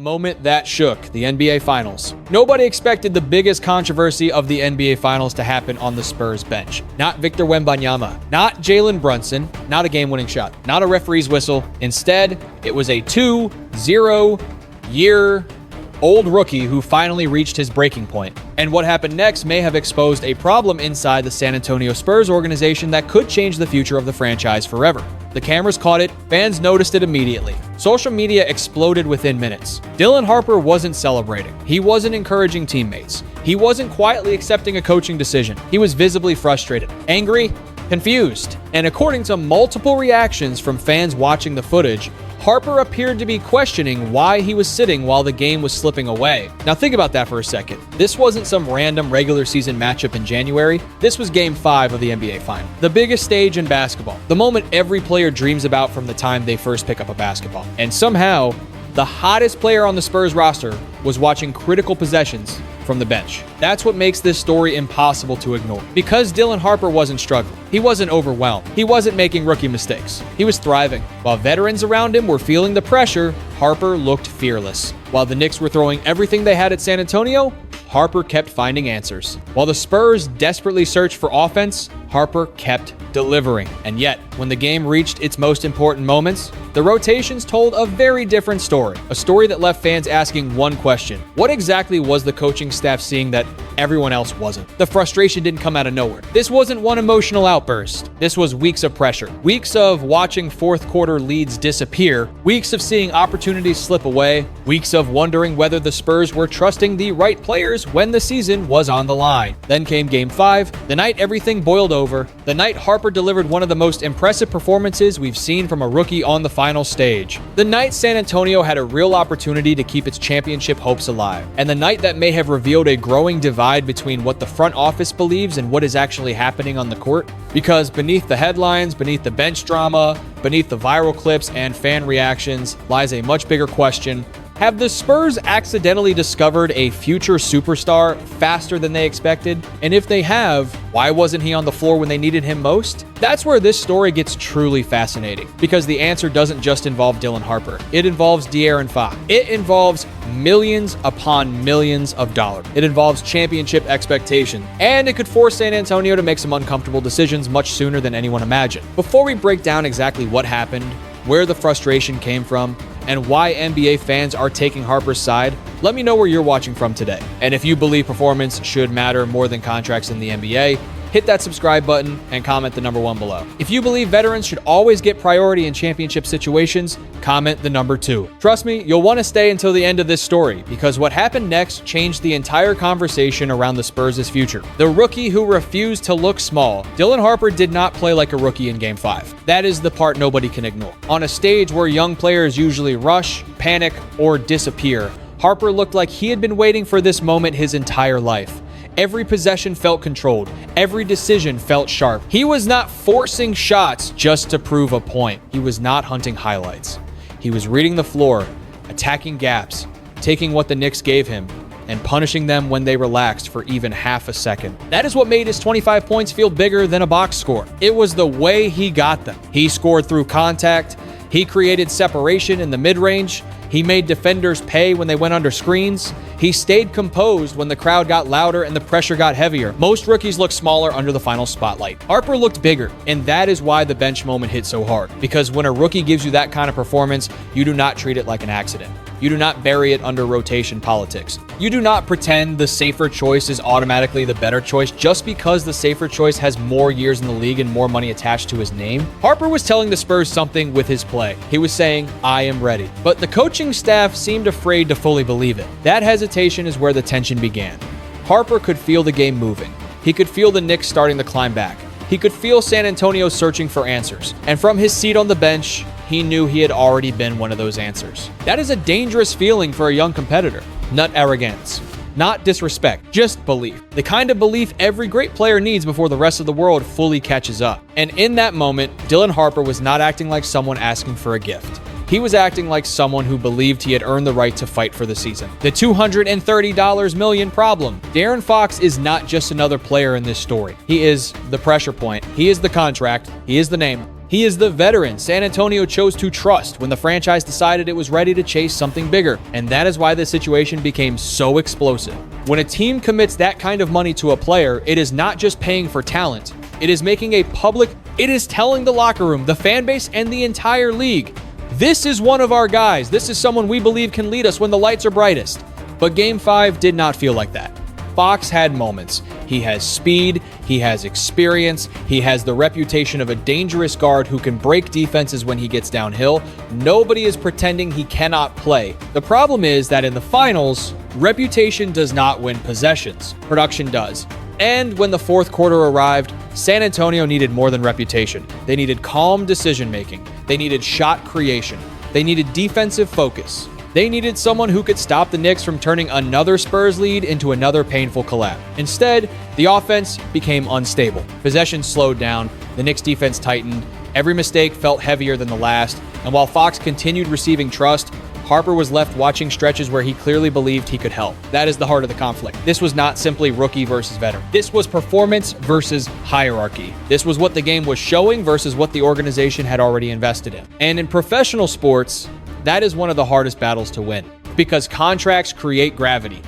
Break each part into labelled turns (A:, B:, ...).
A: moment that shook the NBA Finals. Nobody expected the biggest controversy of the NBA Finals to happen on the Spurs bench. Not Victor Wembanyama, not Jalen Brunson, not a game-winning shot, not a referee's whistle. Instead, it was a 2-0-year-old rookie who finally reached his breaking point. And what happened next may have exposed a problem inside the San Antonio Spurs organization that could change the future of the franchise forever. The cameras caught it, fans noticed it immediately. Social media exploded within minutes. Dylan Harper wasn't celebrating. He wasn't encouraging teammates. He wasn't quietly accepting a coaching decision. He was visibly frustrated, angry, confused. And according to multiple reactions from fans watching the footage, Harper appeared to be questioning why he was sitting while the game was slipping away. Now think about that for a second. This wasn't some random regular season matchup in January. This was Game 5 of the NBA Final. The biggest stage in basketball. The moment every player dreams about from the time they first pick up a basketball. And somehow, the hottest player on the Spurs roster was watching critical possessions from the bench. That's what makes this story impossible to ignore. Because Dylan Harper wasn't struggling. He wasn't overwhelmed. He wasn't making rookie mistakes. He was thriving. While veterans around him were feeling the pressure, Harper looked fearless. While the Knicks were throwing everything they had at San Antonio, Harper kept finding answers. While the Spurs desperately searched for offense, Harper kept delivering. And yet, when the game reached its most important moments, the rotations told a very different story. A story that left fans asking one question: what exactly was the coaching staff seeing that everyone else wasn't? The frustration didn't come out of nowhere. This wasn't one emotional outburst. This was weeks of pressure. Weeks of watching fourth quarter leads disappear. Weeks of seeing opportunities slip away. Weeks of wondering whether the Spurs were trusting the right players when the season was on the line. Then came Game 5, the night everything boiled over, the night Harper delivered one of the most impressive performances we've seen from a rookie on the final stage. The night San Antonio had a real opportunity to keep its championship hopes alive. And the night that may have revealed a growing divide between what the front office believes and what is actually happening on the court. Because beneath the headlines, beneath the bench drama, beneath the viral clips and fan reactions lies a much bigger question. Have the Spurs accidentally discovered a future superstar faster than they expected? And if they have, why wasn't he on the floor when they needed him most? That's where this story gets truly fascinating, because the answer doesn't just involve Dylan Harper. It involves De'Aaron Fox. It involves millions upon millions of dollars. It involves championship expectation, and it could force San Antonio to make some uncomfortable decisions much sooner than anyone imagined. Before we break down exactly what happened, where the frustration came from, and why NBA fans are taking Harper's side, let me know where you're watching from today. And if you believe performance should matter more than contracts in the NBA, hit that subscribe button and comment the number 1 below. If you believe veterans should always get priority in championship situations, comment the number 2. Trust me, you'll want to stay until the end of this story, because what happened next changed the entire conversation around the Spurs' future. The rookie who refused to look small. Dylan Harper did not play like a rookie in Game 5. That is the part nobody can ignore. On a stage where young players usually rush, panic, or disappear, Harper looked like he had been waiting for this moment his entire life. Every possession felt controlled. Every decision felt sharp. He was not forcing shots just to prove a point. He was not hunting highlights. He was reading the floor, attacking gaps, taking what the Knicks gave him, and punishing them when they relaxed for even half a second. That is what made his 25 points feel bigger than a box score. It was the way he got them. He scored through contact. He created separation in the mid-range. He made defenders pay when they went under screens. He stayed composed when the crowd got louder and the pressure got heavier. Most rookies look smaller under the final spotlight. Harper looked bigger, and that is why the bench moment hit so hard. Because when a rookie gives you that kind of performance, you do not treat it like an accident. You do not bury it under rotation politics. You do not pretend the safer choice is automatically the better choice just because the safer choice has more years in the league and more money attached to his name. Harper was telling the Spurs something with his play. He was saying, I am ready. But the coaching staff seemed afraid to fully believe it. That hesitation is where the tension began. Harper could feel the game moving. He could feel the Knicks starting to climb back. He could feel San Antonio searching for answers. And from his seat on the bench, he knew he had already been one of those answers. That is a dangerous feeling for a young competitor. Not arrogance, not disrespect, just belief. The kind of belief every great player needs before the rest of the world fully catches up. And in that moment, Dylan Harper was not acting like someone asking for a gift. He was acting like someone who believed he had earned the right to fight for the season. The $230 million problem. De'Aaron Fox is not just another player in this story. He is the pressure point. He is the contract. He is the name. He is the veteran San Antonio chose to trust when the franchise decided it was ready to chase something bigger, and that is why this situation became so explosive. When a team commits that kind of money to a player, it is not just paying for talent, it is making a public, it is telling the locker room, the fan base, and the entire league, this is one of our guys, this is someone we believe can lead us when the lights are brightest. But Game 5 did not feel like that. Fox had moments. He has speed, he has experience, he has the reputation of a dangerous guard who can break defenses when he gets downhill. Nobody is pretending he cannot play. The problem is that in the finals, reputation does not win possessions. Production does. And when the fourth quarter arrived, San Antonio needed more than reputation. They needed calm decision-making. They needed shot creation. They needed defensive focus. They needed someone who could stop the Knicks from turning another Spurs lead into another painful collapse. Instead, the offense became unstable. Possession slowed down, the Knicks defense tightened, every mistake felt heavier than the last, and while Fox continued receiving trust, Harper was left watching stretches where he clearly believed he could help. That is the heart of the conflict. This was not simply rookie versus veteran. This was performance versus hierarchy. This was what the game was showing versus what the organization had already invested in. And in professional sports, that is one of the hardest battles to win because contracts create gravity.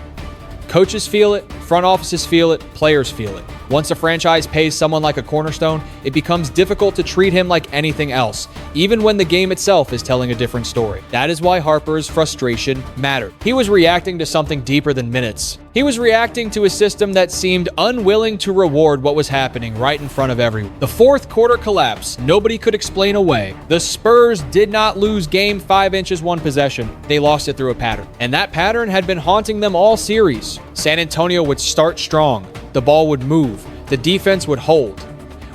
A: Coaches feel it, front offices feel it, players feel it. Once a franchise pays someone like a cornerstone, it becomes difficult to treat him like anything else, even when the game itself is telling a different story. That is why Harper's frustration mattered. He was reacting to something deeper than minutes. He was reacting to a system that seemed unwilling to reward what was happening right in front of everyone. The fourth quarter collapse, nobody could explain away. The Spurs did not lose game 5 inches one possession. They lost it through a pattern. And that pattern had been haunting them all series. San Antonio would start strong. The ball would move. The defense would hold.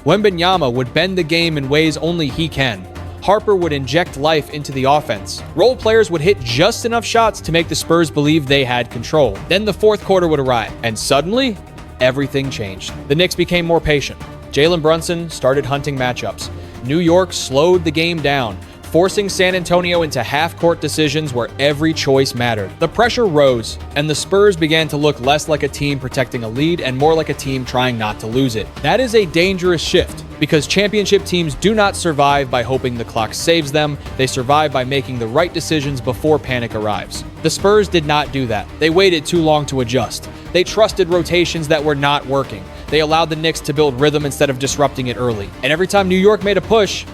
A: Wembanyama would bend the game in ways only he can. Harper would inject life into the offense. Role players would hit just enough shots to make the Spurs believe they had control. Then the fourth quarter would arrive, and suddenly, everything changed. The Knicks became more patient. Jalen Brunson started hunting matchups. New York slowed the game down, forcing San Antonio into half-court decisions where every choice mattered. The pressure rose, and the Spurs began to look less like a team protecting a lead and more like a team trying not to lose it. That is a dangerous shift, because championship teams do not survive by hoping the clock saves them. They survive by making the right decisions before panic arrives. The Spurs did not do that. They waited too long to adjust. They trusted rotations that were not working. They allowed the Knicks to build rhythm instead of disrupting it early. And every time New York made a push,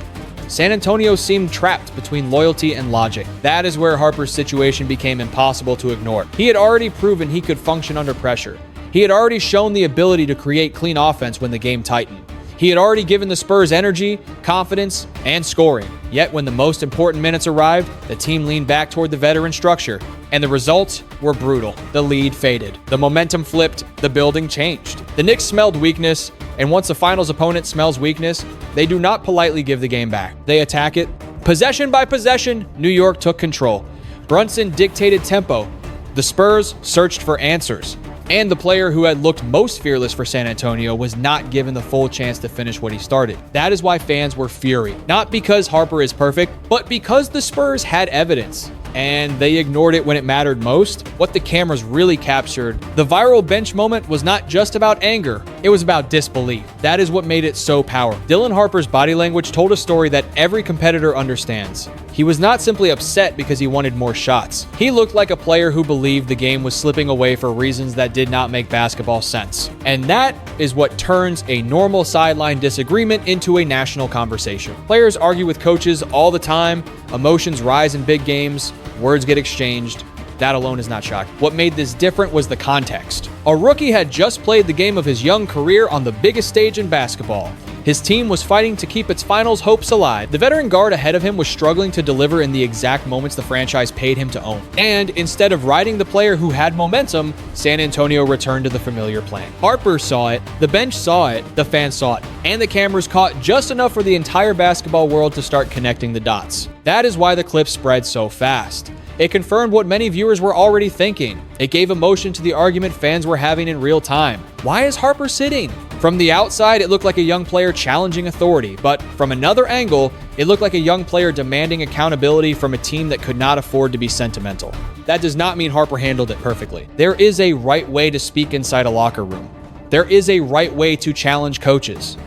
A: San Antonio seemed trapped between loyalty and logic. That is where Harper's situation became impossible to ignore. He had already proven he could function under pressure. He had already shown the ability to create clean offense when the game tightened. He had already given the Spurs energy, confidence, and scoring. Yet when the most important minutes arrived, the team leaned back toward the veteran structure, and the results were brutal. The lead faded. The momentum flipped. The building changed. The Knicks smelled weakness, and once a finals opponent smells weakness, they do not politely give the game back. They attack it. Possession by possession, New York took control. Brunson dictated tempo. The Spurs searched for answers. And the player who had looked most fearless for San Antonio was not given the full chance to finish what he started. That is why fans were furious. Not because Harper is perfect, but because the Spurs had evidence. And they ignored it when it mattered most. What the cameras really captured, the viral bench moment was not just about anger, it was about disbelief. That is what made it so powerful. Dylan Harper's body language told a story that every competitor understands. He was not simply upset because he wanted more shots. He looked like a player who believed the game was slipping away for reasons that did not make basketball sense. And that is what turns a normal sideline disagreement into a national conversation. Players argue with coaches all the time, emotions rise in big games, words get exchanged. That alone is not shocking. What made this different was the context. A rookie had just played the game of his young career on the biggest stage in basketball. His team was fighting to keep its finals hopes alive. The veteran guard ahead of him was struggling to deliver in the exact moments the franchise paid him to own. And instead of riding the player who had momentum, San Antonio returned to the familiar plan. Harper saw it, the bench saw it, the fans saw it, and the cameras caught just enough for the entire basketball world to start connecting the dots. That is why the clip spread so fast. It confirmed what many viewers were already thinking. It gave emotion to the argument fans were having in real time. Why is Harper sitting? From the outside, it looked like a young player challenging authority, but from another angle, it looked like a young player demanding accountability from a team that could not afford to be sentimental. That does not mean Harper handled it perfectly. There is a right way to speak inside a locker room. There is a right way to challenge coaches.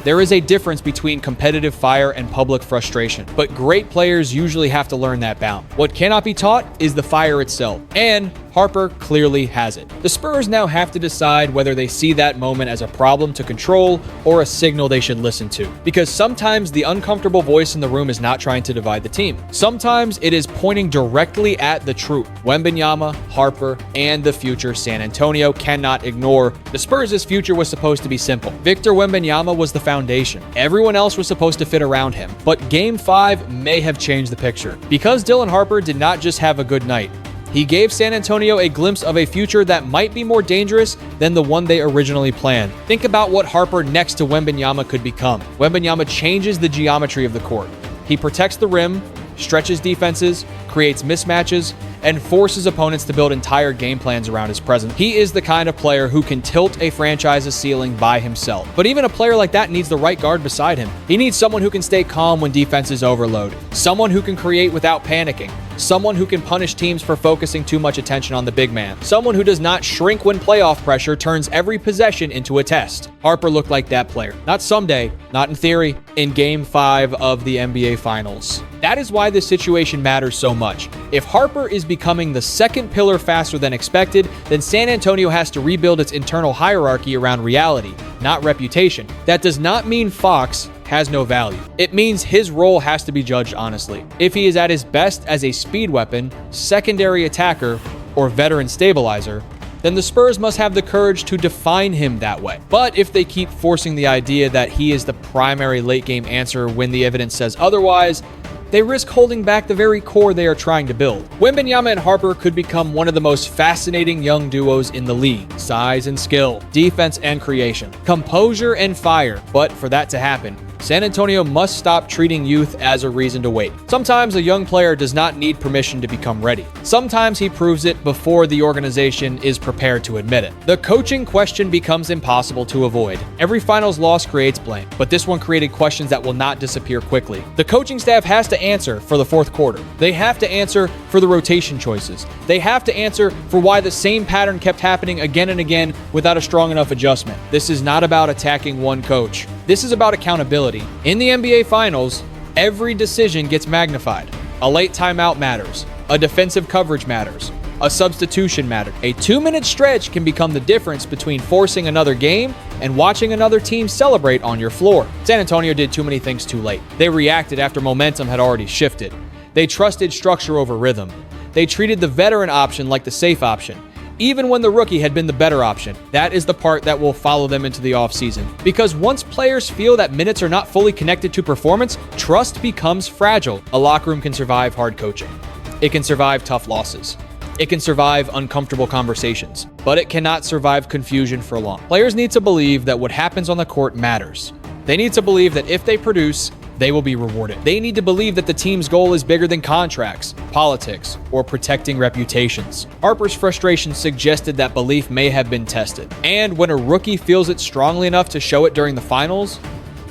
A: There is a difference between competitive fire and public frustration, but great players usually have to learn that balance. What cannot be taught is the fire itself, and Harper clearly has it. The Spurs now have to decide whether they see that moment as a problem to control or a signal they should listen to, because sometimes the uncomfortable voice in the room is not trying to divide the team. Sometimes it is pointing directly at the truth. Wembanyama, Harper, and the future San Antonio cannot ignore. The Spurs' future was supposed to be simple. Victor Wembanyama was the foundation. Everyone else was supposed to fit around him. But Game 5 may have changed the picture. Because Dylan Harper did not just have a good night, he gave San Antonio a glimpse of a future that might be more dangerous than the one they originally planned. Think about what Harper next to Wembanyama could become. Wembanyama changes the geometry of the court. He protects the rim, stretches defenses, creates mismatches, and forces opponents to build entire game plans around his presence. He is the kind of player who can tilt a franchise's ceiling by himself. But even a player like that needs the right guard beside him. He needs someone who can stay calm when defenses overload, someone who can create without panicking, someone who can punish teams for focusing too much attention on the big man, someone who does not shrink when playoff pressure turns every possession into a test. Harper looked like that player. Not someday, not in theory, in Game 5 of the NBA Finals. That is why this situation matters so much. If Harper is becoming the second pillar faster than expected, then San Antonio has to rebuild its internal hierarchy around reality, not reputation. That does not mean Fox has no value. It means his role has to be judged honestly. If he is at his best as a speed weapon, secondary attacker, or veteran stabilizer, then the Spurs must have the courage to define him that way. But if they keep forcing the idea that he is the primary late-game answer when the evidence says otherwise, they risk holding back the very core they are trying to build. Wembanyama and Harper could become one of the most fascinating young duos in the league. Size and skill, defense and creation, composure and fire. But for that to happen, San Antonio must stop treating youth as a reason to wait. Sometimes a young player does not need permission to become ready. Sometimes he proves it before the organization is prepared to admit it. The coaching question becomes impossible to avoid. Every finals loss creates blame, but this one created questions that will not disappear quickly. The coaching staff has to answer for the fourth quarter. They have to answer for the rotation choices. They have to answer for why the same pattern kept happening again and again without a strong enough adjustment. This is not about attacking one coach. This is about accountability. In the NBA Finals, every decision gets magnified. A late timeout matters. A defensive coverage matters. A substitution matters. A 2-minute stretch can become the difference between forcing another game and watching another team celebrate on your floor. San Antonio did too many things too late. They reacted after momentum had already shifted. They trusted structure over rhythm. They treated the veteran option like the safe option, even when the rookie had been the better option. That is the part that will follow them into the offseason. Because once players feel that minutes are not fully connected to performance, trust becomes fragile. A locker room can survive hard coaching. It can survive tough losses. It can survive uncomfortable conversations, but it cannot survive confusion for long. Players need to believe that what happens on the court matters. They need to believe that if they produce, they will be rewarded. They need to believe that the team's goal is bigger than contracts, politics, or protecting reputations. Harper's frustration suggested that belief may have been tested. And when a rookie feels it strongly enough to show it during the finals,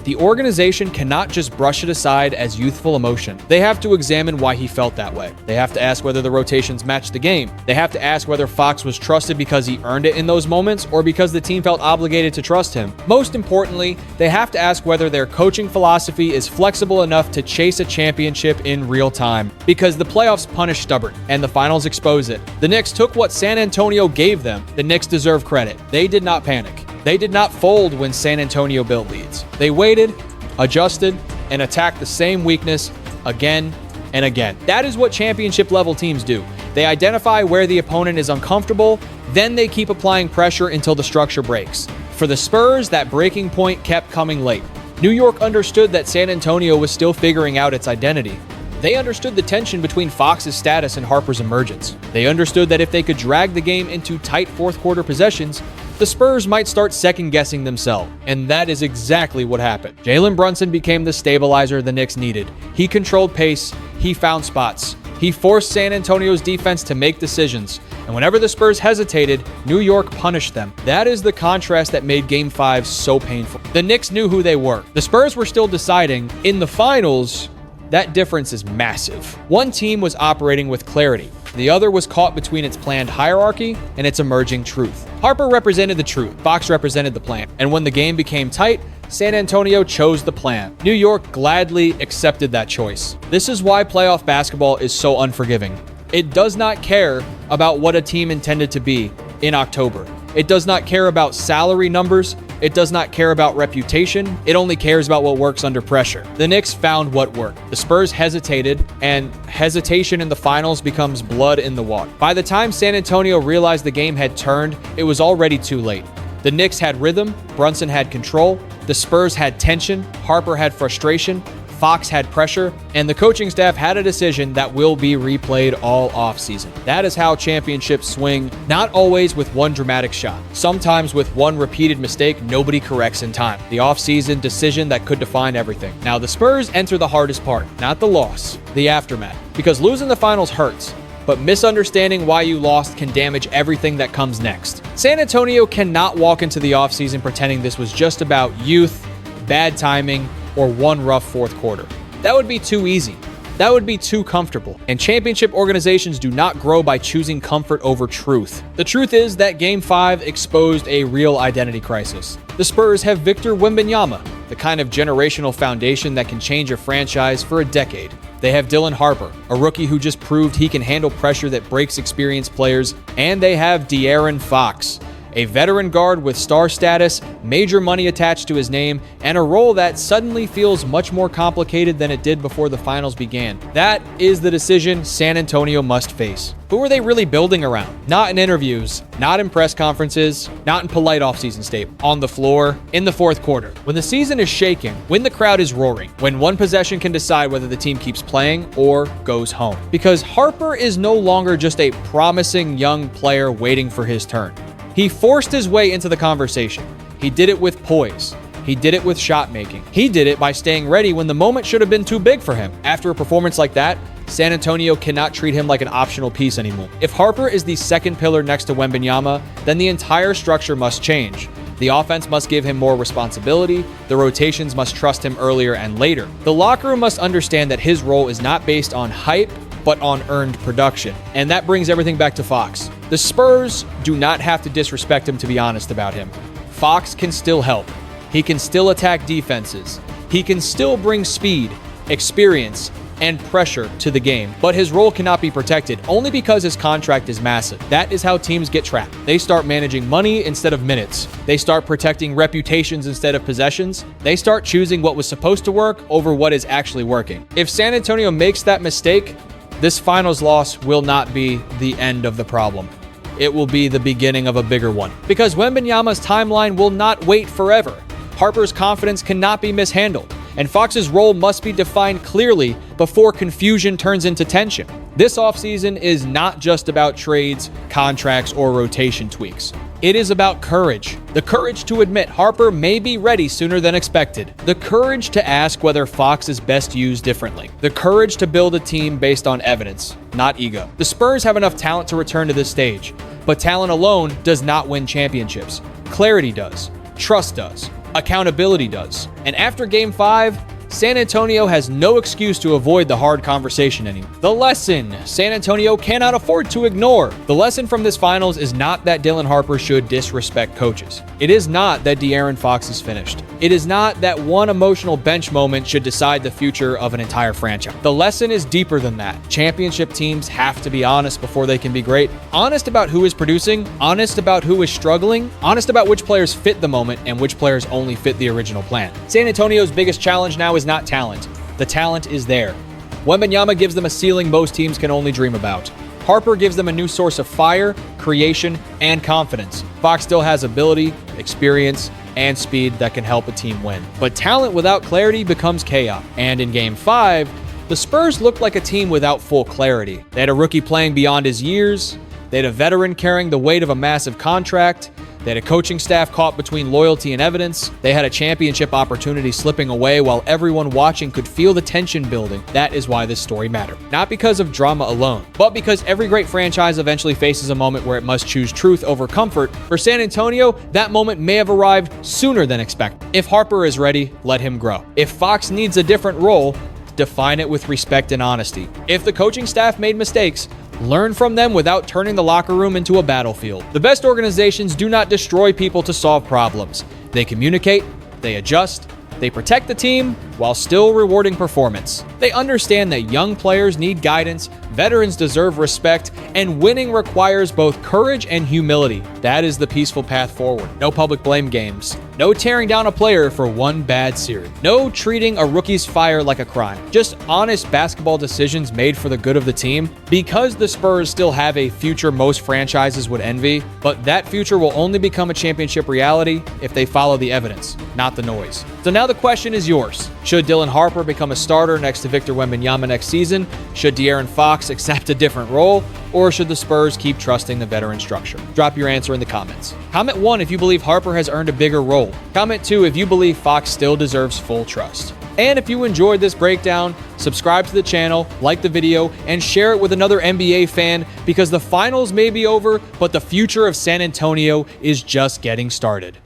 A: the organization cannot just brush it aside as youthful emotion. They have to examine why he felt that way. They have to ask whether the rotations matched the game. They have to ask whether Fox was trusted because he earned it in those moments or because the team felt obligated to trust him. Most importantly, they have to ask whether their coaching philosophy is flexible enough to chase a championship in real time. Because the playoffs punish stubborn, and the finals expose it. The Knicks took what San Antonio gave them. The Knicks deserve credit. They did not panic. They did not fold when San Antonio built leads. They waited, adjusted, and attacked the same weakness again and again. That is what championship-level teams do. They identify where the opponent is uncomfortable, then they keep applying pressure until the structure breaks. For the Spurs, that breaking point kept coming late. New York understood that San Antonio was still figuring out its identity. They understood the tension between Fox's status and Harper's emergence. They understood that if they could drag the game into tight fourth-quarter possessions, the Spurs might start second-guessing themselves, and that is exactly what happened. Jalen Brunson became the stabilizer the Knicks needed. He controlled pace, he found spots, he forced San Antonio's defense to make decisions, and whenever the Spurs hesitated, New York punished them. That is the contrast that made Game 5 so painful. The Knicks knew who they were. The Spurs were still deciding. In the finals, that difference is massive. One team was operating with clarity. The other was caught between its planned hierarchy and its emerging truth. Harper represented the truth. Fox represented the plan. And when the game became tight, San Antonio chose the plan. New York gladly accepted that choice. This is why playoff basketball is so unforgiving. It does not care about what a team intended to be in October. It does not care about salary numbers. It does not care about reputation. It only cares about what works under pressure. The Knicks found what worked. The Spurs hesitated, and hesitation in the finals becomes blood in the water. By the time San Antonio realized the game had turned, it was already too late. The Knicks had rhythm, Brunson had control, the Spurs had tension, Harper had frustration, Fox had pressure, and the coaching staff had a decision that will be replayed all offseason. That is how championships swing, not always with one dramatic shot. Sometimes with one repeated mistake nobody corrects in time. The offseason decision that could define everything. Now the Spurs enter the hardest part, not the loss, the aftermath. Because losing the finals hurts, but misunderstanding why you lost can damage everything that comes next. San Antonio cannot walk into the offseason pretending this was just about youth, bad timing, or one rough fourth quarter. That would be too easy. That would be too comfortable. And championship organizations do not grow by choosing comfort over truth. The truth is that Game 5 exposed a real identity crisis. The Spurs have Victor Wembanyama, the kind of generational foundation that can change a franchise for a decade. They have Dylan Harper, a rookie who just proved he can handle pressure that breaks experienced players. And they have De'Aaron Fox, a veteran guard with star status, major money attached to his name, and a role that suddenly feels much more complicated than it did before the finals began. That is the decision San Antonio must face. Who are they really building around? Not in interviews, not in press conferences, not in polite offseason statements. On the floor, in the fourth quarter. When the season is shaking, when the crowd is roaring, when one possession can decide whether the team keeps playing or goes home. Because Harper is no longer just a promising young player waiting for his turn. He forced his way into the conversation. He did it with poise. He did it with shot making. He did it by staying ready when the moment should have been too big for him. After a performance like that, San Antonio cannot treat him like an optional piece anymore. If Harper is the second pillar next to Wembanyama, then the entire structure must change. The offense must give him more responsibility. The rotations must trust him earlier and later. The locker room must understand that his role is not based on hype, but on earned production. And that brings everything back to Fox. The Spurs do not have to disrespect him to be honest about him. Fox can still help. He can still attack defenses. He can still bring speed, experience, and pressure to the game. But his role cannot be protected only because his contract is massive. That is how teams get trapped. They start managing money instead of minutes. They start protecting reputations instead of possessions. They start choosing what was supposed to work over what is actually working. If San Antonio makes that mistake, this finals loss will not be the end of the problem. It will be the beginning of a bigger one. Because Wembanyama's timeline will not wait forever. Harper's confidence cannot be mishandled, and Fox's role must be defined clearly before confusion turns into tension. This offseason is not just about trades, contracts, or rotation tweaks. It is about courage. The courage to admit Harper may be ready sooner than expected. The courage to ask whether Fox is best used differently. The courage to build a team based on evidence, not ego. The Spurs have enough talent to return to this stage, but talent alone does not win championships. Clarity does. Trust does. Accountability does. And after Game 5, San Antonio has no excuse to avoid the hard conversation anymore. The lesson San Antonio cannot afford to ignore. The lesson from this finals is not that Dylan Harper should disrespect coaches. It is not that De'Aaron Fox is finished. It is not that one emotional bench moment should decide the future of an entire franchise. The lesson is deeper than that. Championship teams have to be honest before they can be great. Honest about who is producing, honest about who is struggling, honest about which players fit the moment and which players only fit the original plan. San Antonio's biggest challenge now is not talent. The talent is there. Wembanyama gives them a ceiling most teams can only dream about. Harper gives them a new source of fire, creation, and confidence. Fox still has ability, experience, and speed that can help a team win. But talent without clarity becomes chaos. And in Game 5, the Spurs looked like a team without full clarity. They had a rookie playing beyond his years. They had a veteran carrying the weight of a massive contract. They had a coaching staff caught between loyalty and evidence. They had a championship opportunity slipping away while everyone watching could feel the tension building. That is why this story mattered. Not because of drama alone, but because every great franchise eventually faces a moment where it must choose truth over comfort. For San Antonio, that moment may have arrived sooner than expected. If Harper is ready, let him grow. If Fox needs a different role, define it with respect and honesty. If the coaching staff made mistakes, learn from them without turning the locker room into a battlefield. The best organizations do not destroy people to solve problems. They communicate, They adjust. They protect the team while still rewarding performance. They understand that young players need guidance, veterans deserve respect, and winning requires both courage and humility. That is the peaceful path forward. No public blame games. No tearing down a player for one bad series. No treating a rookie's fire like a crime. Just honest basketball decisions made for the good of the team. Because the Spurs still have a future most franchises would envy, but that future will only become a championship reality if they follow the evidence, not the noise. So now the question is yours. Should Dylan Harper become a starter next to Victor Wembanyama next season? Should De'Aaron Fox accept a different role? Or should the Spurs keep trusting the veteran structure? Drop your answer in the comments. Comment 1 if you believe Harper has earned a bigger role. Comment 2 if you believe Fox still deserves full trust. And if you enjoyed this breakdown, subscribe to the channel, like the video, and share it with another NBA fan because the finals may be over, but the future of San Antonio is just getting started.